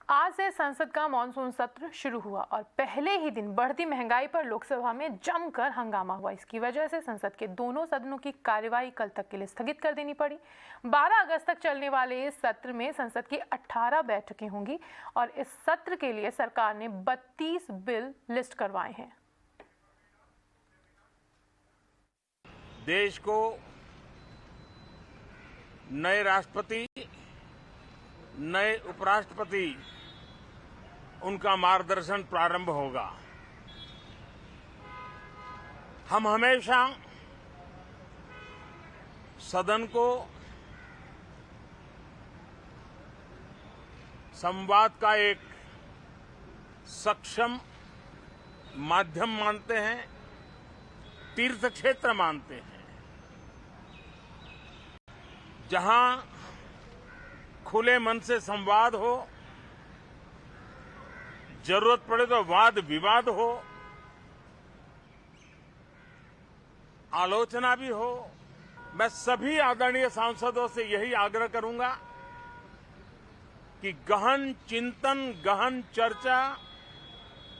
आज से संसद का मॉनसून सत्र शुरू हुआ और पहले ही दिन बढ़ती महंगाई पर लोकसभा में जमकर हंगामा हुआ। इसकी वजह से संसद के दोनों सदनों की कार्यवाही कल तक के लिए स्थगित कर देनी पड़ी। 12 अगस्त तक चलने वाले इस सत्र में संसद की 18 बैठकें होंगी और इस सत्र के लिए सरकार ने 32 बिल लिस्ट करवाए हैं। देश को नए राष्ट्रपति, नए उपराष्ट्रपति, उनका मार्गदर्शन प्रारंभ होगा। हम हमेशा सदन को संवाद का एक सक्षम माध्यम मानते हैं, तीर्थ क्षेत्र मानते हैं, जहां खुले मन से संवाद हो, जरूरत पड़े तो वाद विवाद हो, आलोचना भी हो। मैं सभी आदरणीय सांसदों से यही आग्रह करूंगा कि गहन चिंतन, गहन चर्चा,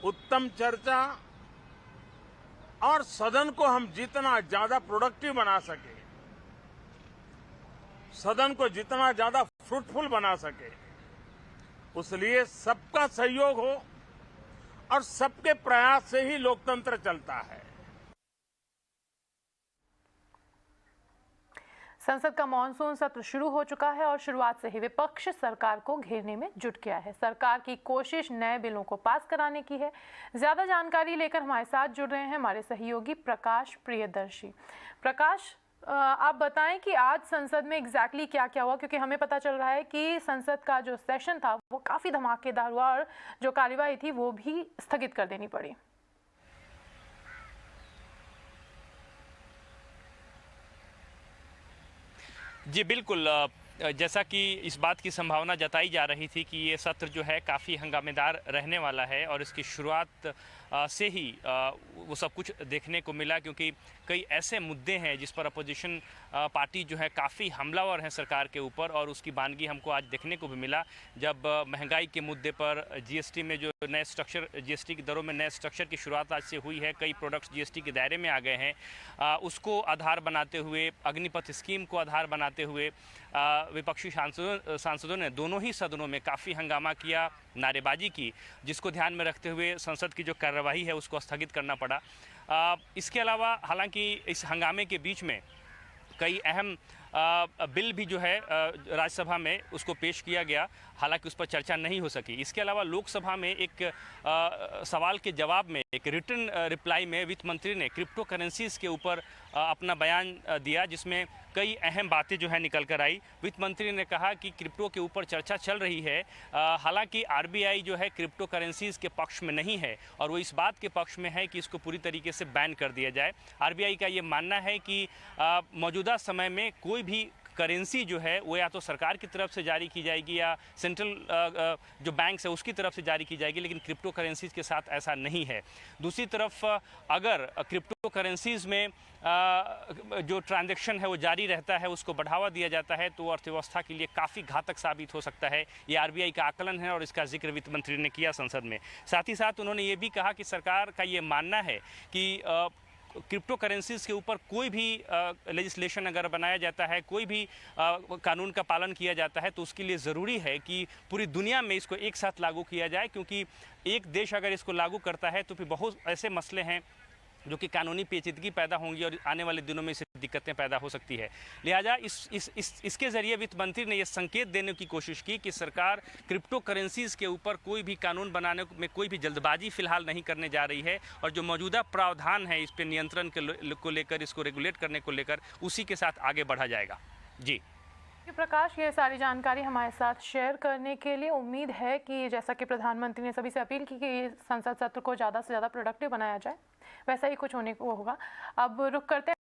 उत्तम चर्चा और सदन को हम जितना ज्यादा प्रोडक्टिव बना सके, सदन को जितना ज्यादा फ्रूटफुल बना सके, उसलिए सबका सहयोग हो और सबके प्रयास से ही लोकतंत्र चलता है। संसद का मॉनसून सत्र शुरू हो चुका है और शुरुआत से ही विपक्ष सरकार को घेरने में जुट गया है। सरकार की कोशिश नए बिलों को पास कराने की है। ज्यादा जानकारी लेकर हमारे साथ जुड़ रहे हैं हमारे सहयोगी प्रकाश प्रियदर्शी। प्रकाश, आप बताएं कि आज संसद में एग्जैक्टली क्या क्या हुआ, क्योंकि हमें पता चल रहा है कि संसद का जो सेशन था वो काफी धमाकेदार हुआ और जो कार्यवाही थी वो भी स्थगित कर देनी पड़ी। जी बिल्कुल, जैसा कि इस बात की संभावना जताई जा रही थी कि ये सत्र जो है काफ़ी हंगामेदार रहने वाला है और इसकी शुरुआत से ही वो सब कुछ देखने को मिला, क्योंकि कई ऐसे मुद्दे हैं जिस पर अपोजिशन पार्टी जो है काफ़ी हमलावर है सरकार के ऊपर, और उसकी बानगी हमको आज देखने को भी मिला जब महंगाई के मुद्दे पर जीएसटी में जो नए स्ट्रक्चर, जीएसटी की दरों में नए स्ट्रक्चर की शुरुआत आज से हुई है, कई प्रोडक्ट्स जीएसटी के दायरे में आ गए हैं। उसको आधार बनाते हुए, अग्निपथ स्कीम को आधार बनाते हुए विपक्षी सांसदों ने दोनों ही सदनों में काफ़ी हंगामा किया, नारेबाजी की, जिसको ध्यान में रखते हुए संसद की जो कार्यवाही है उसको स्थगित करना पड़ा। इसके अलावा हालांकि इस हंगामे के बीच में कई अहम बिल भी जो है राज्यसभा में उसको पेश किया गया, हालांकि उस पर चर्चा नहीं हो सकी। इसके अलावा लोकसभा में एक सवाल के जवाब में, एक रिटन रिप्लाई में वित्त मंत्री ने क्रिप्टो करेंसीज के ऊपर अपना बयान दिया, जिसमें कई अहम बातें जो है निकल कर आई। वित्त मंत्री ने कहा कि क्रिप्टो के ऊपर चर्चा चल रही है, हालांकि आरबीआई जो है क्रिप्टो करेंसीज के पक्ष में नहीं है और वो इस बात के पक्ष में है कि इसको पूरी तरीके से बैन कर दिया जाए। आरबीआई का ये मानना है कि मौजूदा समय में कोई भी करेंसी जो है वो या तो सरकार की तरफ से जारी की जाएगी या सेंट्रल जो बैंक्स है उसकी तरफ से जारी की जाएगी, लेकिन क्रिप्टो करेंसीज के साथ ऐसा नहीं है। दूसरी तरफ अगर क्रिप्टो करेंसीज में जो ट्रांजैक्शन है वो जारी रहता है, उसको बढ़ावा दिया जाता है, तो अर्थव्यवस्था के लिए काफ़ी घातक साबित हो सकता है। ये आरबीआई का आकलन है और इसका जिक्र वित्त मंत्री ने किया संसद में। साथ ही साथ उन्होंने ये भी कहा कि सरकार का ये मानना है कि क्रिप्टो करेंसीज के ऊपर कोई भी लेजिस्लेशन अगर बनाया जाता है, कोई भी कानून का पालन किया जाता है, तो उसके लिए ज़रूरी है कि पूरी दुनिया में इसको एक साथ लागू किया जाए, क्योंकि एक देश अगर इसको लागू करता है तो फिर बहुत ऐसे मसले हैं जो कि कानूनी पेचीदगी पैदा होंगी और आने वाले दिनों में इससे दिक्कतें पैदा हो सकती है। लिहाजा इसके ज़रिए वित्त मंत्री ने यह संकेत देने की कोशिश की कि सरकार क्रिप्टो करेंसीज के ऊपर कोई भी कानून बनाने में कोई भी जल्दबाजी फिलहाल नहीं करने जा रही है, और जो मौजूदा प्रावधान है इस पर नियंत्रण को लेकर, इसको रेगुलेट करने को लेकर, उसी के साथ आगे बढ़ा जाएगा। जी प्रकाश, ये सारी जानकारी हमारे साथ शेयर करने के लिए। उम्मीद है कि जैसा कि प्रधानमंत्री ने सभी से अपील की कि संसद सत्र को ज़्यादा से ज़्यादा प्रोडक्टिव बनाया जाए, वैसा ही कुछ होने को होगा। अब रुक करते हैं।